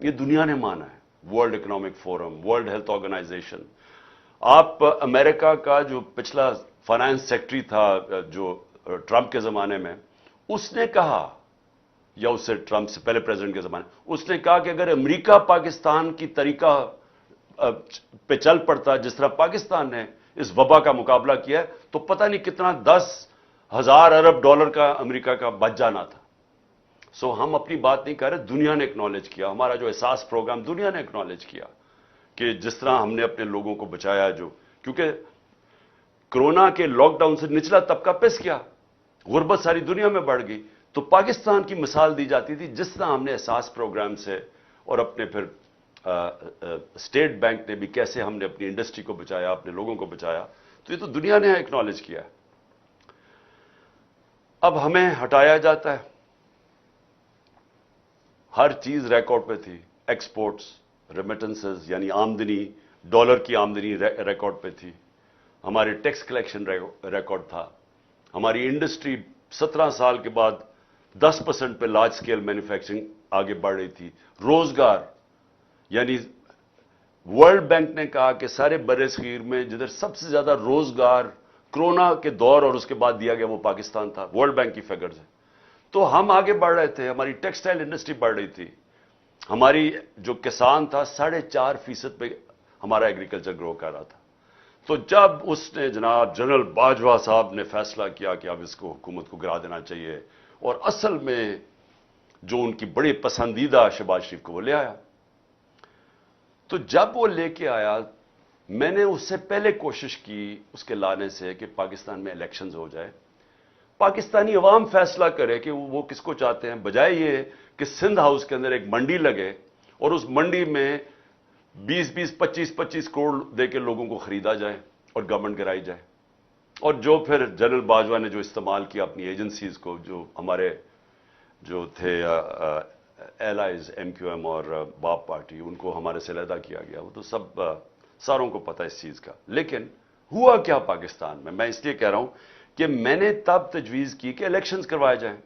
یہ دنیا نے مانا ہے. World economic forum, world health organization. آپ امریکہ کا جو پچھلا فائنانس سیکٹری تھا جو ٹرمپ کے زمانے میں, اس نے کہا, یا اس سے ٹرمپ سے پہلے پریزیڈنٹ کے زمانے, اس نے کہا کہ اگر امریکہ پاکستان کی طریقہ پہ چل پڑتا جس طرح پاکستان نے اس وبا کا مقابلہ کیا ہے, تو پتہ نہیں کتنا 10,000 ارب ڈالر کا امریکہ کا بچ جانا تھا. سو ہم اپنی بات نہیں کر رہے, دنیا نے اکنالج کیا, ہمارا جو احساس پروگرام دنیا نے اکنالج کیا کہ جس طرح ہم نے اپنے لوگوں کو بچایا, جو کیونکہ کرونا کے لاک ڈاؤن سے نچلا طبقہ پس گیا, غربت ساری دنیا میں بڑھ گئی, تو پاکستان کی مثال دی جاتی تھی جس طرح ہم نے احساس پروگرام سے, اور اپنے پھر اسٹیٹ بینک نے بھی کیسے ہم نے اپنی انڈسٹری کو بچایا, اپنے لوگوں کو بچایا. تو یہ تو دنیا نے اکنالج کیا ہے. اب ہمیں ہٹایا جاتا ہے. ہر چیز ریکارڈ پہ تھی, ایکسپورٹس, ریمیٹنسز یعنی آمدنی, ڈالر کی آمدنی ریکارڈ پہ تھی, ہمارے ٹیکس کلیکشن ریکارڈ تھا, ہماری انڈسٹری 17 سال کے بعد 10% پہ لارج سکیل مینوفیکچرنگ آگے بڑھ رہی تھی. روزگار, یعنی ورلڈ بینک نے کہا کہ سارے بر صغیر میں جدھر سب سے زیادہ روزگار کرونا کے دور اور اس کے بعد دیا گیا وہ پاکستان تھا, ورلڈ بینک کی فگرز ہیں. تو ہم آگے بڑھ رہے تھے, ہماری ٹیکسٹائل انڈسٹری بڑھ رہی تھی, ہماری جو کسان تھا 4.5% پہ ہمارا ایگریکلچر گرو کر رہا تھا. تو جب اس نے جناب جنرل باجوہ صاحب نے فیصلہ کیا کہ اب اس کو حکومت کو گرا دینا چاہیے, اور اصل میں جو ان کی بڑی پسندیدہ شہباز شریف کو وہ لے آیا. تو جب وہ لے کے آیا, میں نے اس سے پہلے کوشش کی اس کے لانے سے کہ پاکستان میں الیکشنز ہو جائے, پاکستانی عوام فیصلہ کرے کہ وہ کس کو چاہتے ہیں, بجائے یہ کہ سندھ ہاؤس کے اندر ایک منڈی لگے اور اس منڈی میں 20-20, 25-25 کروڑ دے کے لوگوں کو خریدا جائے اور گورنمنٹ گرائی جائے. اور جو پھر جنرل باجوہ نے جو استعمال کیا اپنی ایجنسیز کو, جو ہمارے جو تھے ایلائز ایم کیو ایم اور باپ پارٹی, ان کو ہمارے سے علیحدہ کیا گیا. وہ تو ساروں کو پتہ اس چیز کا. لیکن ہوا کیا پاکستان میں اس لیے کہہ رہا ہوں کہ میں نے تب تجویز کی کہ الیکشنز کروائے جائیں.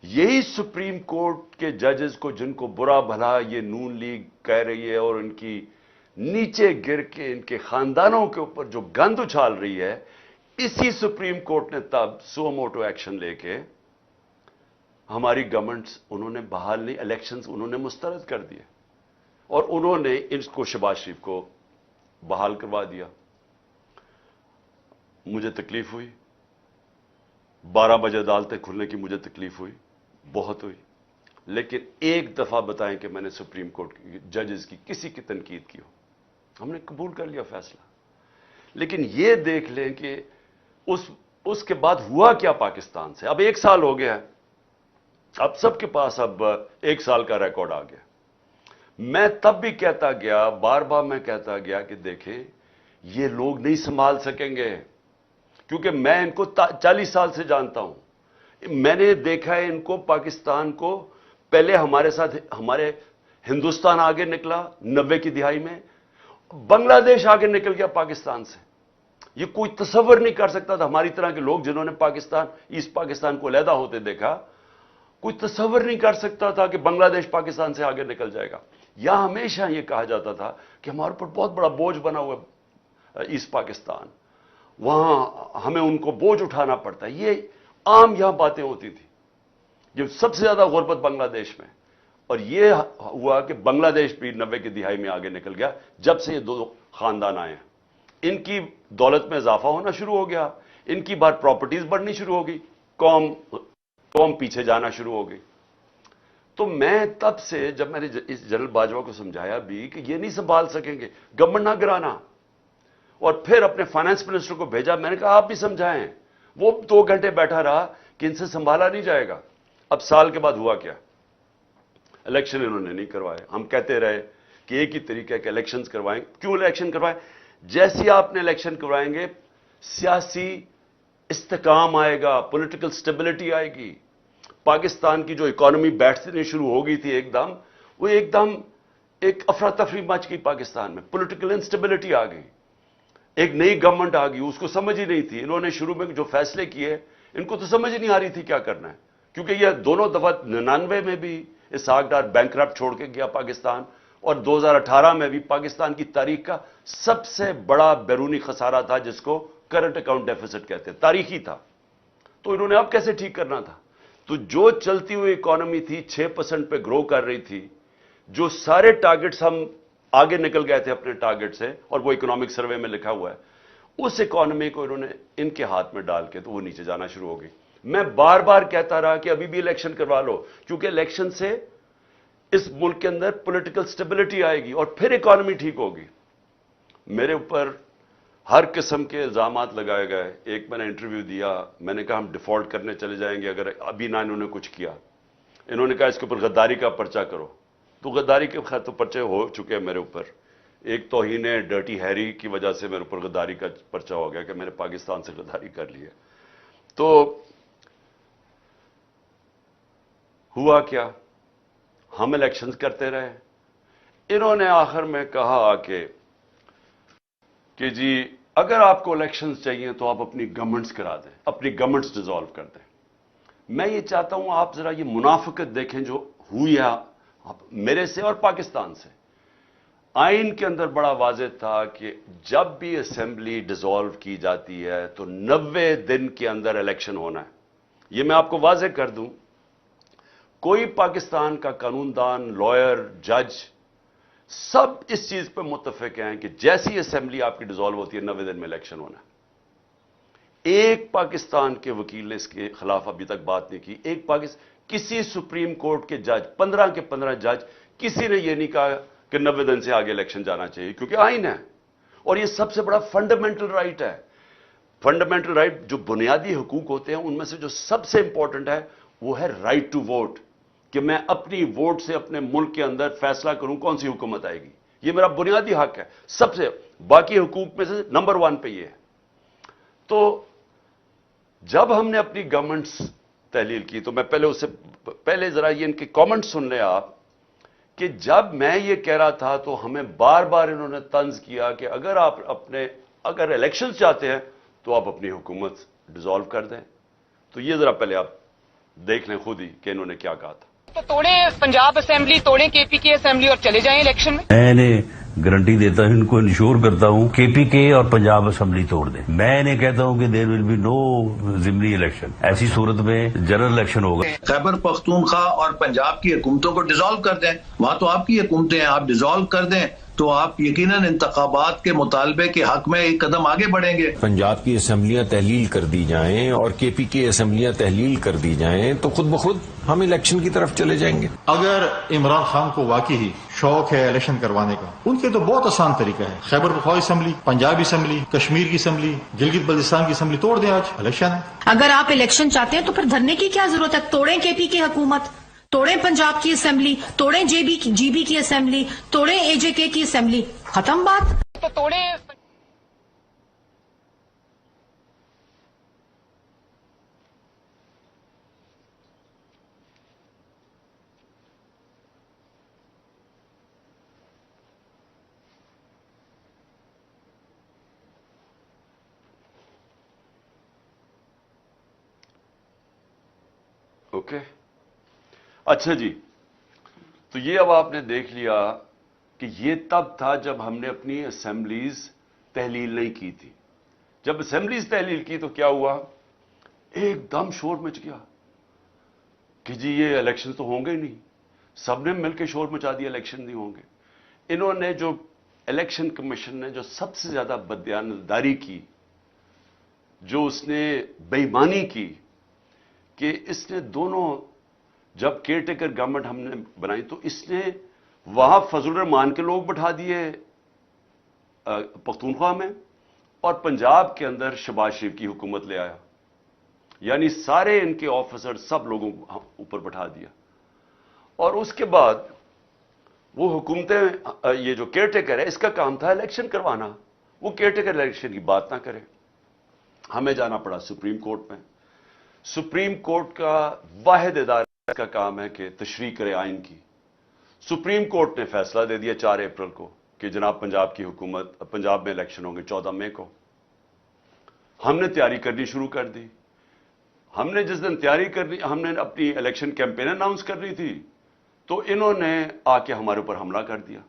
یہی سپریم کورٹ کے ججز کو, جن کو برا بھلا یہ نون لیگ کہہ رہی ہے اور ان کی نیچے گر کے ان کے خاندانوں کے اوپر جو گند اچھال رہی ہے, اسی سپریم کورٹ نے تب سو موٹو ایکشن لے کے ہماری گورنمنٹس انہوں نے بحال نہیں, الیکشنز انہوں نے مسترد کر دیے, اور انہوں نے ان کو شہباز شریف کو بحال کروا دیا. مجھے تکلیف ہوئی, 12 بجے عدالتیں کھلنے کی مجھے تکلیف ہوئی, بہت ہوئی. لیکن ایک دفعہ بتائیں کہ میں نے سپریم کورٹ کی ججز کی کسی کی تنقید کی ہو, ہم نے قبول کر لیا فیصلہ. لیکن یہ دیکھ لیں کہ اس کے بعد ہوا کیا پاکستان سے. اب 1 سال ہو گیا ہے, اب سب کے پاس اب 1 سال کا ریکارڈ آ گیا. میں تب بھی کہتا گیا, بار بار میں کہتا گیا کہ دیکھیں یہ لوگ نہیں سنبھال سکیں گے, کیونکہ میں ان کو 40 سال سے جانتا ہوں. میں نے دیکھا ہے ان کو, پاکستان کو, پہلے ہمارے ساتھ ہمارے ہندوستان آگے نکلا 90 کی دہائی میں, بنگلہ دیش آگے نکل گیا پاکستان سے. یہ کوئی تصور نہیں کر سکتا تھا, ہماری طرح کے لوگ جنہوں نے پاکستان, ایسٹ پاکستان کو علیحدہ ہوتے دیکھا, کوئی تصور نہیں کر سکتا تھا کہ بنگلہ دیش پاکستان سے آگے نکل جائے گا. یہاں ہمیشہ یہ کہا جاتا تھا کہ ہمارے اوپر بہت بڑا بوجھ بنا ہوا ہے ایسٹ پاکستان, وہاں ہمیں ان کو بوجھ اٹھانا پڑتا ہے. یہ عام یہاں باتیں ہوتی تھی. یہ سب سے زیادہ غربت بنگلہ دیش میں, اور یہ ہوا کہ بنگلہ دیش بھی 90 کی دہائی میں آگے نکل گیا جب سے یہ 2 خاندان آئے ہیں. ان کی دولت میں اضافہ ہونا شروع ہو گیا, ان کی بار پراپرٹیز بڑھنی شروع ہو گئی, قوم پیچھے جانا شروع ہو گئی. تو میں تب سے, جب میں نے اس جنرل باجوہ کو سمجھایا بھی کہ یہ نہیں سنبھال سکیں گے, گورنمنٹ نہ گرانا, اور پھر اپنے فائنانس منسٹر کو بھیجا, میں نے کہا آپ بھی سمجھائیں. وہ 2 گھنٹے بیٹھا رہا کہ ان سے سنبھالا نہیں جائے گا. اب سال کے بعد ہوا کیا, الیکشن انہوں نے نہیں کروائے. ہم کہتے رہے کہ ایک ہی طریقہ ہے کہ الیکشنز کروائیں. کیوں الیکشن کروائیں؟ جیسی آپ نے الیکشن کروائیں گے سیاسی استحکام آئے گا, پولیٹیکل سٹیبلٹی آئے گی. پاکستان کی جو اکانومی بیٹھنے شروع ہو گئی تھی ایک دم, وہ ایک دم ایک افراتفری مچ گئی پاکستان میں, پولیٹیکل انسٹیبلٹی آ گئی. ایک نئی گورنمنٹ آ گئی, اس کو سمجھ ہی نہیں تھی. انہوں نے شروع میں جو فیصلے کیے ان کو تو سمجھ نہیں آ رہی تھی کیا کرنا ہے, کیونکہ یہ دونوں دفعہ 99 میں بھی اسحاق ڈار بینکرپٹ چھوڑ کے گیا پاکستان, اور 2018 میں بھی پاکستان کی تاریخ کا سب سے بڑا بیرونی خسارہ تھا جس کو کرنٹ اکاؤنٹ ڈیفیسٹ کہتے ہیں, تاریخی تھا. تو انہوں نے اب کیسے ٹھیک کرنا تھا؟ تو جو چلتی ہوئی اکانومی تھی 6% پہ گرو کر رہی تھی, جو سارے ٹارگٹس ہم آگے نکل گئے تھے اپنے ٹارگٹ سے, اور وہ اکنامک سروے میں لکھا ہوا ہے, اس اکانومی کو انہوں نے ان کے ہاتھ میں ڈال کے تو وہ نیچے جانا شروع ہو گئی. میں بار بار کہتا رہا کہ ابھی بھی الیکشن کروا لو, کیونکہ الیکشن سے اس ملک کے اندر پولیٹیکل سٹیبلٹی آئے گی اور پھر اکانومی ٹھیک ہوگی. میرے اوپر ہر قسم کے الزامات لگائے گئے. ایک میں نے انٹرویو دیا, میں نے کہا ہم ڈیفالٹ کرنے چلے جائیں گے اگر ابھی نہ انہوں نے کچھ کیا. انہوں نے کہا اس کے اوپر غداری کا پرچہ کرو. تو غداری کے خیر تو پرچے ہو چکے ہیں میرے اوپر. ایک توہین ڈرٹی ہیری کی وجہ سے میرے اوپر غداری کا پرچہ ہو گیا کہ میں نے پاکستان سے غداری کر لی ہے. تو ہوا کیا, ہم الیکشنز کرتے رہے. انہوں نے آخر میں کہا کہ جی اگر آپ کو الیکشنز چاہیے تو آپ اپنی گورنمنٹس کرا دیں, اپنی گورنمنٹس ڈیزالو کر دیں. میں یہ چاہتا ہوں آپ ذرا یہ منافقت دیکھیں جو ہوئی ہے میرے سے اور پاکستان سے. آئین کے اندر بڑا واضح تھا کہ جب بھی اسمبلی ڈیزالو کی جاتی ہے تو 90 دن کے اندر الیکشن ہونا ہے. یہ میں آپ کو واضح کر دوں, کوئی پاکستان کا قانون دان, لائر, جج سب اس چیز پہ متفق ہیں کہ جیسی اسمبلی آپ کی ڈیزالو ہوتی ہے 90 دن میں الیکشن ہونا ہے. ایک پاکستان کے وکیل نے اس کے خلاف ابھی تک بات نہیں کی. کسی سپریم کورٹ کے جج 15 کے 15 جج کسی نے یہ نہیں کہا کہ 90 دن سے آگے الیکشن جانا چاہیے, کیونکہ آئین ہے اور یہ سب سے بڑا فنڈامنٹل رائٹ ہے. فنڈامنٹل رائٹ جو بنیادی حقوق ہوتے ہیں ان میں سے جو سب سے امپورٹنٹ ہے وہ ہے رائٹ ٹو ووٹ, کہ میں اپنی ووٹ سے اپنے ملک کے اندر فیصلہ کروں کون سی حکومت آئے گی. یہ میرا بنیادی حق ہے, سب سے باقی حقوق میں سے نمبر 1 پہ یہ ہے. تو جب ہم نے اپنی گورنمنٹس تحلیل کی تو میں پہلے ذرا یہ ان کے کامنٹ سن لیں آپ, کہ جب میں یہ کہہ رہا تھا تو ہمیں بار بار انہوں نے طنز کیا کہ اگر الیکشن چاہتے ہیں تو آپ اپنی حکومت ڈیزالو کر دیں. تو یہ ذرا پہلے آپ دیکھ لیں خود ہی کہ انہوں نے کیا کہا تھا. تو توڑیں پنجاب اسمبلی, توڑیں کے پی کے اسمبلی اور چلے جائیں الیکشن میں. میں انہیں گارنٹی دیتا ہوں, ان کو انشور کرتا ہوں کے پی کے اور پنجاب اسمبلی توڑ دیں. میں انہیں کہتا ہوں کہ دیر ول بی نو ضمنی الیکشن. ایسی صورت میں جنرل الیکشن ہوگا. خیبر پختونخوا اور پنجاب کی حکومتوں کو ڈیزالو کر دیں, وہاں تو آپ کی حکومتیں ہیں, آپ ڈیزالو کر دیں تو آپ یقیناً انتخابات کے مطالبے کے حق میں ایک قدم آگے بڑھیں گے. پنجاب کی اسمبلیاں تحلیل کر دی جائیں اور کے پی کی اسمبلیاں تحلیل کر دی جائیں تو خود بخود ہم الیکشن کی طرف چلے جائیں گے. اگر عمران خان کو واقعی شوق ہے الیکشن کروانے کا, ان کے تو بہت آسان طریقہ ہے. خیبر پختونخوا اسمبلی, پنجاب اسمبلی, کشمیر کی اسمبلی, گلگت بلتستان کی اسمبلی توڑ دیں, آج الیکشن ہے. اگر آپ الیکشن چاہتے ہیں تو پھر دھرنے کی کیا ضرورت ہے؟ توڑیں کے پی کی حکومت, توڑیں پنجاب کی اسمبلی, توڑیں جی بی کی اسمبلی, توڑیں اے جے کے کی اسمبلی, ختم بات. تو توڑیں. اوکے, اچھا جی. تو یہ اب آپ نے دیکھ لیا کہ یہ تب تھا جب ہم نے اپنی اسمبلیز تحلیل نہیں کی تھی. جب اسمبلیز تحلیل کی تو کیا ہوا, ایک دم شور مچ گیا کہ جی یہ الیکشن تو ہوں گے ہی نہیں. سب نے مل کے شور مچا دیا الیکشن نہیں ہوں گے. انہوں نے جو الیکشن کمیشن نے جو سب سے زیادہ بددیانتداری کی, جو اس نے بے ایمانی کی, کہ اس نے دونوں جب کیئر ٹیکر گورنمنٹ ہم نے بنائی تو اس نے وہاں فضل الرحمان کے لوگ بٹھا دیے پختونخوا میں, اور پنجاب کے اندر شہباز شریف کی حکومت لے آیا. یعنی سارے ان کے آفیسر سب لوگوں کو اوپر بٹھا دیا. اور اس کے بعد وہ حکومتیں, یہ جو کیئر ٹیکر ہے اس کا کام تھا الیکشن کروانا, وہ کیئر ٹیکر الیکشن کی بات نہ کرے. ہمیں جانا پڑا سپریم کورٹ میں. سپریم کورٹ کا واحد ادارہ کا کام ہے کہ تشریح کرے آئین کی. سپریم کورٹ نے فیصلہ دے دیا 4 اپریل کو کہ جناب پنجاب کی حکومت, پنجاب میں الیکشن ہوں گے 14 مئی کو. ہم نے تیاری کرنی شروع کر دی. ہم نے جس دن تیاری کرنی, ہم نے اپنی الیکشن کیمپین اناؤنس کرنی تھی, تو انہوں نے آ کے ہمارے اوپر حملہ کر دیا.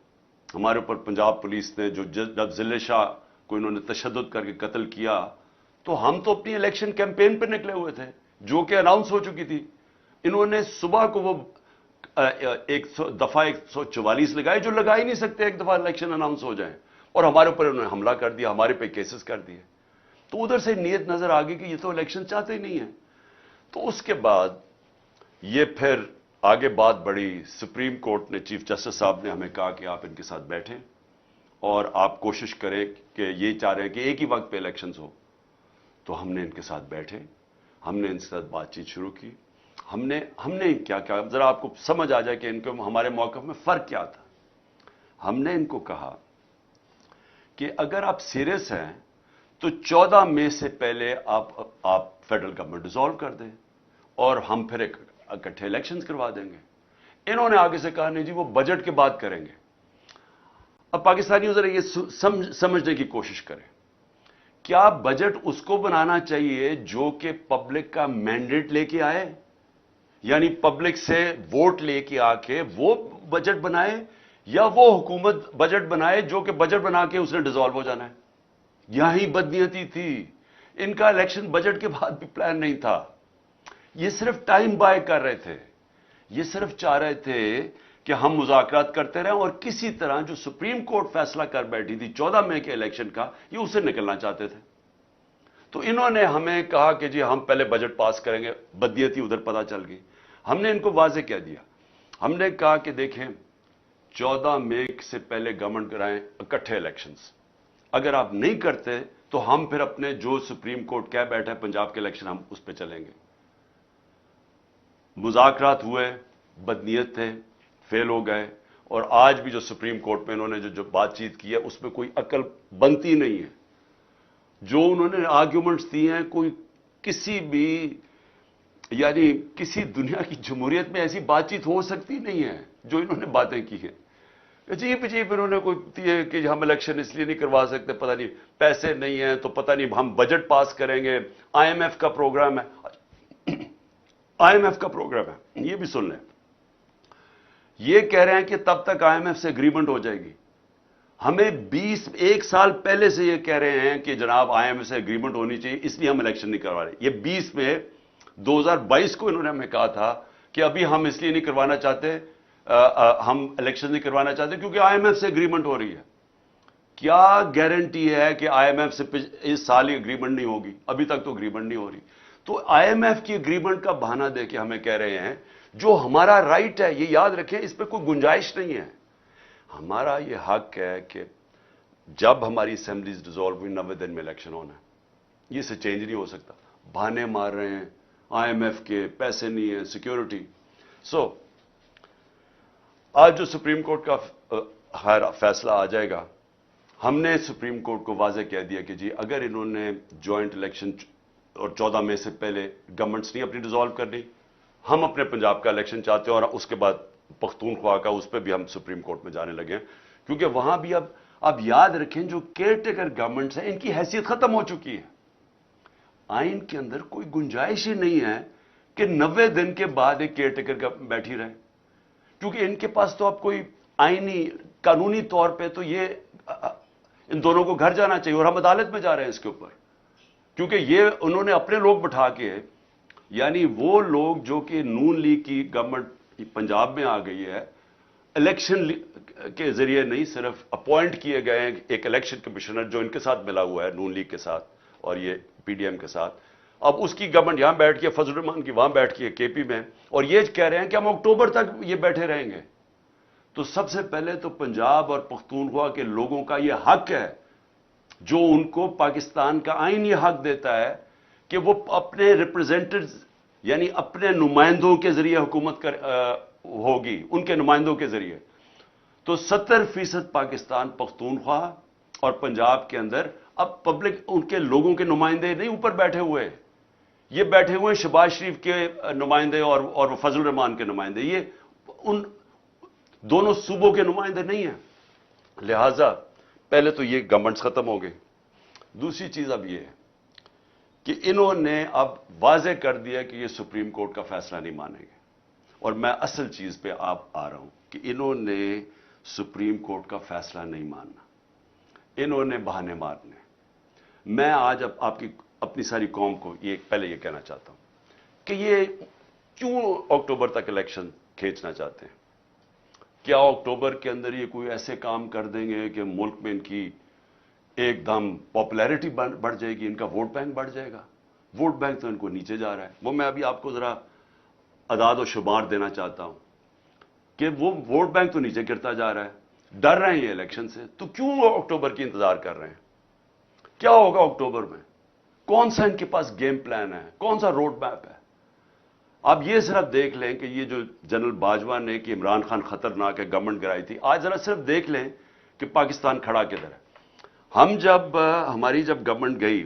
ہمارے اوپر پنجاب پولیس نے جب ضلع شاہ کو انہوں نے تشدد کر کے قتل کیا تو ہم تو اپنی الیکشن کیمپین پہ نکلے ہوئے تھے جو کہ اناؤنس ہو چکی تھی. انہوں نے صبح کو وہ دفعہ 144 لگائے جو لگا ہی نہیں سکتے ایک دفعہ الیکشن اناؤنس ہو جائیں, اور ہمارے اوپر انہوں نے حملہ کر دیا, ہمارے پہ کیسز کر دیے. تو ادھر سے نیت نظر آ گئی کہ یہ تو الیکشن چاہتے ہی نہیں ہیں. تو اس کے بعد یہ پھر آگے بات بڑھی. سپریم کورٹ نے چیف جسٹس صاحب نے ہمیں کہا کہ آپ ان کے ساتھ بیٹھیں اور آپ کوشش کریں کہ یہ چاہ رہے ہیں کہ ایک ہی وقت پہ الیکشنز ہو. تو ہم نے ان کے ساتھ بیٹھے, ہم نے ان کے ساتھ بات چیت شروع کی. ہم نے کیا ذرا آپ کو سمجھ آ جائے کہ ان کو ہمارے موقف میں فرق کیا تھا. ہم نے ان کو کہا کہ اگر آپ سیریس ہیں تو 14 مئی سے پہلے آپ فیڈرل گورنمنٹ ڈیزالو کر دیں اور ہم پھر اکٹھے الیکشنز کروا دیں گے. انہوں نے آگے سے کہا نہیں جی وہ بجٹ کے بعد کریں گے. اب پاکستانیوں ذرا یہ سمجھنے کی کوشش کریں, کیا بجٹ اس کو بنانا چاہیے جو کہ پبلک کا مینڈیٹ لے کے آئے, یعنی پبلک سے ووٹ لے کے آ کے وہ بجٹ بنائے, یا وہ حکومت بجٹ بنائے جو کہ بجٹ بنا کے اس نے ڈیزالو ہو جانا ہے؟ یہی بدنیتی تھی. ان کا الیکشن بجٹ کے بعد بھی پلان نہیں تھا. یہ صرف ٹائم بائی کر رہے تھے. یہ صرف چاہ رہے تھے کہ ہم مذاکرات کرتے رہیں اور کسی طرح جو سپریم کورٹ فیصلہ کر بیٹھی تھی 14 مئی کے الیکشن کا, یہ اسے نکلنا چاہتے تھے. تو انہوں نے ہمیں کہا کہ جی ہم پہلے بجٹ پاس کریں گے. بدنیتی ادھر پتہ چل گئی. ہم نے ان کو واضح کہہ دیا. ہم نے کہا کہ دیکھیں 14 مئی سے پہلے گورنمنٹ کرائیں اکٹھے الیکشنز. اگر آپ نہیں کرتے تو ہم پھر اپنے جو سپریم کورٹ کہہ بیٹھے پنجاب کے الیکشن ہم اس پہ چلیں گے. مذاکرات ہوئے, بدنیت تھے, فیل ہو گئے, اور آج بھی جو سپریم کورٹ میں انہوں نے جو بات چیت کی ہے اس میں کوئی عقل بنتی نہیں ہے. جو انہوں نے آرگیومنٹس دیے ہیں, کوئی کسی بھی یعنی کسی دنیا کی جمہوریت میں ایسی بات چیت ہو سکتی نہیں ہے جو انہوں نے باتیں کی ہیں. عجیب انہوں نے کوئی کہ ہم الیکشن اس لیے نہیں کروا سکتے, پتہ نہیں پیسے نہیں ہیں تو پتہ نہیں ہم بجٹ پاس کریں گے. آئی ایم ایف کا پروگرام ہے, آئی ایم ایف کا پروگرام ہے, یہ بھی سن لیں. یہ کہہ رہے ہیں کہ تب تک آئی ایم ایف سے اگریمنٹ ہو جائے گی. ہمیں 1 سال پہلے سے یہ کہہ رہے ہیں کہ جناب آئی ایم ایف سے اگریمنٹ ہونی چاہیے, اس لیے ہم الیکشن نہیں کروا رہے. یہ 20 میں 2022 کو انہوں نے ہمیں کہا تھا کہ ابھی ہم اس لیے نہیں کروانا چاہتے, ہم الیکشن نہیں کروانا چاہتے کیونکہ آئی ایم ایف سے اگریمنٹ ہو رہی ہے. کیا گارنٹی ہے کہ آئی ایم ایف سے اس سال ہی اگریمنٹ نہیں ہوگی؟ ابھی تک تو اگریمنٹ نہیں ہو رہی. تو آئی ایم ایف کی اگریمنٹ کا بہانہ دے کے ہمیں کہہ رہے ہیں جو ہمارا رائٹ ہے, یہ یاد رکھیں, اس پہ کوئی گنجائش نہیں ہے. ہمارا یہ حق ہے کہ جب ہماری اسمبلیز ڈیزالو ہوئی 90 دن میں الیکشن ہونا ہے. یہ سے چینج نہیں ہو سکتا. بہانے مار رہے ہیں آئی ایم ایف کے, پیسے نہیں ہیں, سیکیورٹی. آج جو سپریم کورٹ کا فیصلہ آ جائے گا, ہم نے سپریم کورٹ کو واضح کہہ دیا کہ جی اگر انہوں نے جوائنٹ الیکشن اور 14 مئی سے پہلے گورنمنٹس نہیں اپنی ڈیزالو کرنی, ہم اپنے پنجاب کا الیکشن چاہتے ہیں, اور اس کے بعد پختونخوا کا, اس پہ بھی ہم سپریم کورٹ میں جانے لگے ہیں. کیونکہ وہاں بھی اب یاد رکھیں جو کیئر ٹیکر گورنمنٹس ہیں ان کی حیثیت ختم ہو چکی ہے. آئین کے اندر کوئی گنجائش ہی نہیں ہے کہ 90 دن کے بعد ایک کیئر ٹیکر بیٹھی رہے, کیونکہ ان کے پاس تو اب کوئی آئینی قانونی طور پہ تو یہ ان دونوں کو گھر جانا چاہیے, اور ہم عدالت میں جا رہے ہیں اس کے اوپر. کیونکہ یہ انہوں نے اپنے لوگ بٹھا کے, یعنی وہ لوگ جو کہ نون لیگ کی گورنمنٹ پنجاب میں آ گئی ہے, الیکشن کے ذریعے نہیں, صرف اپوائنٹ کیے گئے ہیں ایک الیکشن کمشنر جو ان کے ساتھ ملا ہوا ہے نون لیگ کے ساتھ اور یہ پی ڈی ایم کے ساتھ. اب اس کی گورنمنٹ یہاں بیٹھ کے, فضل الرحمان کی وہاں بیٹھ کے کے پی میں, اور یہ کہہ رہے ہیں کہ ہم اکتوبر تک یہ بیٹھے رہیں گے. تو سب سے پہلے تو پنجاب اور پختونخوا کے لوگوں کا یہ حق ہے جو ان کو پاکستان کا آئین یہ حق دیتا ہے کہ وہ اپنے ریپرزینٹیوز یعنی اپنے نمائندوں کے ذریعے حکومت ہوگی, ان کے نمائندوں کے ذریعے. تو 70% پاکستان پختونخوا اور پنجاب کے اندر اب پبلک ان کے لوگوں کے نمائندے نہیں اوپر بیٹھے ہوئے, یہ بیٹھے ہوئے شہباز شریف کے نمائندے اور فضل الرحمان کے نمائندے, یہ ان دونوں صوبوں کے نمائندے نہیں ہیں. لہذا پہلے تو یہ گورنمنٹس ختم ہو گئی. دوسری چیز اب یہ ہے کہ انہوں نے اب واضح کر دیا کہ یہ سپریم کورٹ کا فیصلہ نہیں مانیں گے. اور میں اصل چیز پہ آپ آ رہا ہوں کہ انہوں نے سپریم کورٹ کا فیصلہ نہیں ماننا, انہوں نے بہانے مارنے. میں آج اب آپ کی اپنی ساری قوم کو پہلے یہ کہنا چاہتا ہوں کہ یہ کیوں اکتوبر تک الیکشن کھینچنا چاہتے ہیں؟ کیا اکتوبر کے اندر یہ کوئی ایسے کام کر دیں گے کہ ملک میں ان کی ایک دم پاپولیرٹی بڑھ جائے گی, ان کا ووٹ بینک بڑھ جائے گا؟ ووٹ بینک تو ان کو نیچے جا رہا ہے. وہ میں ابھی آپ کو ذرا اعداد و شمار دینا چاہتا ہوں کہ وہ ووٹ بینک تو نیچے گرتا جا رہا ہے. ڈر رہے ہیں یہ الیکشن سے, تو کیوں وہ اکتوبر کی انتظار کر رہے ہیں؟ کیا ہوگا اکتوبر میں؟ کون سا ان کے پاس گیم پلان ہے, کون سا روڈ میپ ہے؟ آپ یہ صرف دیکھ لیں کہ یہ جو جنرل باجوہ نے کہ عمران خان خطرناک ہے, گورنمنٹ گرائی تھی, آج ذرا صرف دیکھ لیں کہ پاکستان کھڑا کدھر ہے. ہماری جب گورنمنٹ گئی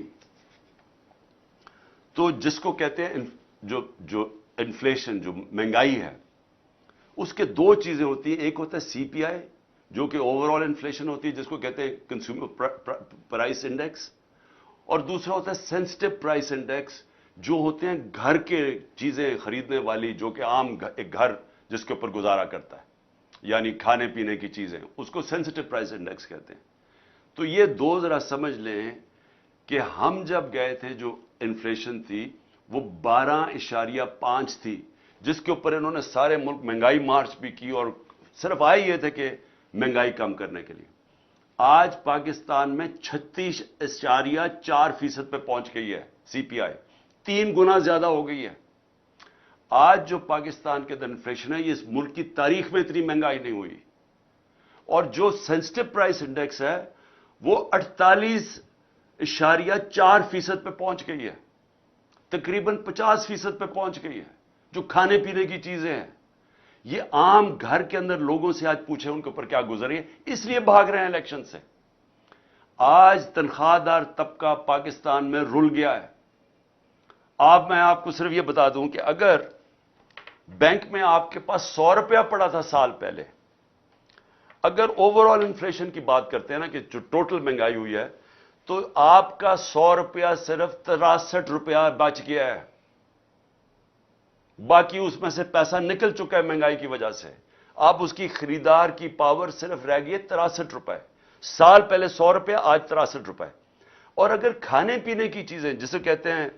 تو جس کو کہتے ہیں جو انفلیشن, جو مہنگائی ہے, اس کے دو چیزیں ہوتی ہیں. ایک ہوتا ہے سی پی آئی جو کہ اوور آل انفلیشن ہوتی ہے, جس کو کہتے ہیں کنزیومر پرائس انڈیکس, اور دوسرا ہوتا ہے سینسٹیو پرائس انڈیکس جو ہوتے ہیں گھر کے چیزیں خریدنے والی, جو کہ عام ایک گھر جس کے اوپر گزارا کرتا ہے, یعنی کھانے پینے کی چیزیں, اس کو سینسٹیو پرائس انڈیکس کہتے ہیں. تو یہ دو ذرا سمجھ لیں کہ ہم جب گئے تھے جو انفلیشن تھی وہ 12.5 تھی, جس کے اوپر انہوں نے سارے ملک مہنگائی مارچ بھی کی اور صرف آئے یہ تھے کہ مہنگائی کم کرنے کے لیے. آج پاکستان میں 36.4% پہ پہنچ گئی ہے سی پی آئی, 3 گنا زیادہ ہو گئی ہے. آج جو پاکستان کے اندر انفلیشن ہے, یہ اس ملک کی تاریخ میں اتنی مہنگائی نہیں ہوئی. اور جو سینسٹیو پرائس انڈیکس ہے وہ 48.4% پہ پہنچ گئی ہے, تقریباً 50% پہ پہنچ گئی ہے. جو کھانے پینے کی چیزیں ہیں, یہ عام گھر کے اندر لوگوں سے آج پوچھیں ان کے اوپر کیا گزری ہے, اس لیے بھاگ رہے ہیں الیکشن سے. آج تنخواہ دار طبقہ پاکستان میں رل گیا ہے. میں آپ کو صرف یہ بتا دوں کہ اگر بینک میں آپ کے پاس 100 روپیہ پڑا تھا سال پہلے, اگر اوور آل انفلیشن کی بات کرتے ہیں نا کہ جو ٹوٹل مہنگائی ہوئی ہے, تو آپ کا 100 روپیہ صرف 63 روپیہ بچ گیا ہے. باقی اس میں سے پیسہ نکل چکا ہے مہنگائی کی وجہ سے. آپ اس کی خریدار کی پاور صرف رہ گئی ہے 63 روپے. سال پہلے 100 روپیہ, آج 63 روپے. اور اگر کھانے پینے کی چیزیں جسے کہتے ہیں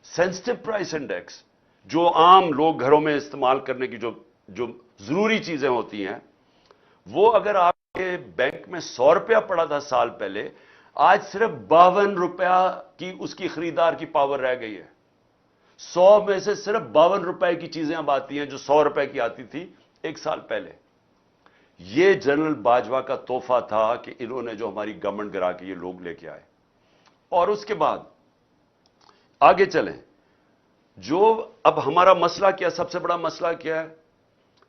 سینسٹیو پرائس انڈیکس, جو عام لوگ گھروں میں استعمال کرنے کی جو ضروری چیزیں ہوتی ہیں, وہ اگر آپ کے بینک میں 100 روپیہ پڑا تھا سال پہلے, آج صرف 52 روپیہ کی اس کی خریدار کی پاور رہ گئی ہے. 100 میں سے صرف 52 روپے کی چیزیں اب آتی ہیں جو 100 روپے کی آتی تھی ایک سال پہلے. یہ جنرل باجوہ کا تحفہ تھا کہ انہوں نے جو ہماری گورنمنٹ گرا کے یہ لوگ لے کے آئے. اور اس کے بعد آگے چلیں, جو اب ہمارا مسئلہ کیا, سب سے بڑا مسئلہ کیا ہے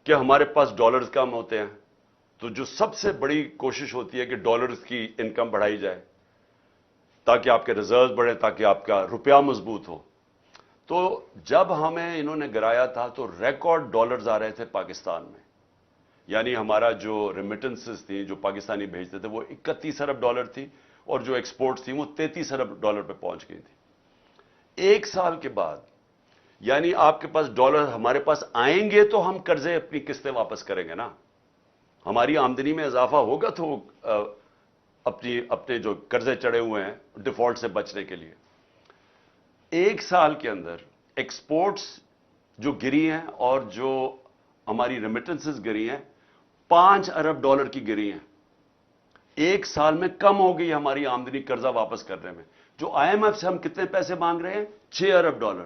کہ ہمارے پاس ڈالرز کم ہوتے ہیں. تو جو سب سے بڑی کوشش ہوتی ہے کہ ڈالرز کی انکم بڑھائی جائے تاکہ آپ کے ریزرو بڑھیں, تاکہ آپ کا روپیہ مضبوط ہو. تو جب ہمیں انہوں نے گرایا تھا تو ریکارڈ ڈالرز آ رہے تھے پاکستان میں, یعنی ہمارا جو ریمیٹنسز تھیں جو پاکستانی بھیجتے تھے وہ 31 ارب ڈالر تھی, اور جو ایکسپورٹس تھیں وہ 33 ارب ڈالر پہ پہنچ گئی تھی. ایک سال کے بعد, یعنی آپ کے پاس ڈالر ہمارے پاس آئیں گے تو ہم قرضے اپنی قسطیں واپس کریں گے نا, ہماری آمدنی میں اضافہ ہوگا تو اپنے جو قرضے چڑھے ہوئے ہیں ڈیفالٹ سے بچنے کے لیے. ایک سال کے اندر ایکسپورٹس جو گری ہیں اور جو ہماری ریمیٹنسز گری ہیں 5 ارب ڈالر کی گری ہیں. ایک سال میں کم ہو گئی ہماری آمدنی قرضہ واپس کرنے میں. جو آئی ایم ایف سے ہم کتنے پیسے مانگ رہے ہیں, 6 ارب ڈالر.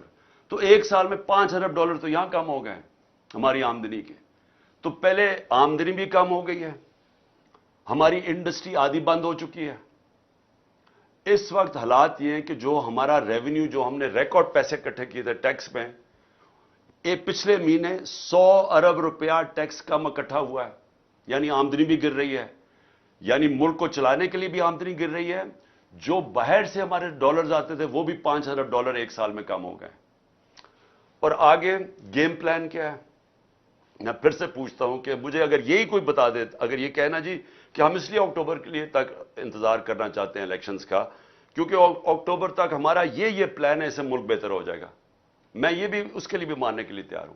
تو ایک سال میں 5 ارب ڈالر تو یہاں کم ہو گئے ہماری آمدنی کے. تو پہلے آمدنی بھی کم ہو گئی ہے, ہماری انڈسٹری آدھی بند ہو چکی ہے. اس وقت حالات یہ ہیں کہ جو ہمارا ریونیو, جو ہم نے ریکارڈ پیسے اکٹھے کیے تھے ٹیکس میں, پچھلے مہینے 100 ارب روپیہ ٹیکس کم اکٹھا ہوا ہے, یعنی آمدنی بھی گر رہی ہے, یعنی ملک کو چلانے کے لیے بھی آمدنی گر رہی ہے. جو باہر سے ہمارے ڈالرز آتے تھے وہ بھی 5 ارب ڈالر ایک سال میں کم ہو گئے. اور آگے گیم پلان کیا ہے؟ میں پھر سے پوچھتا ہوں کہ مجھے اگر یہی کوئی بتا دے, اگر یہ کہنا جی کہ ہم اس لیے اکتوبر کے لیے تک انتظار کرنا چاہتے ہیں الیکشنز کا کیونکہ اکتوبر تک ہمارا یہ پلان ہے, اس سے ملک بہتر ہو جائے گا, میں یہ بھی اس کے لیے بھی ماننے کے لیے تیار ہوں.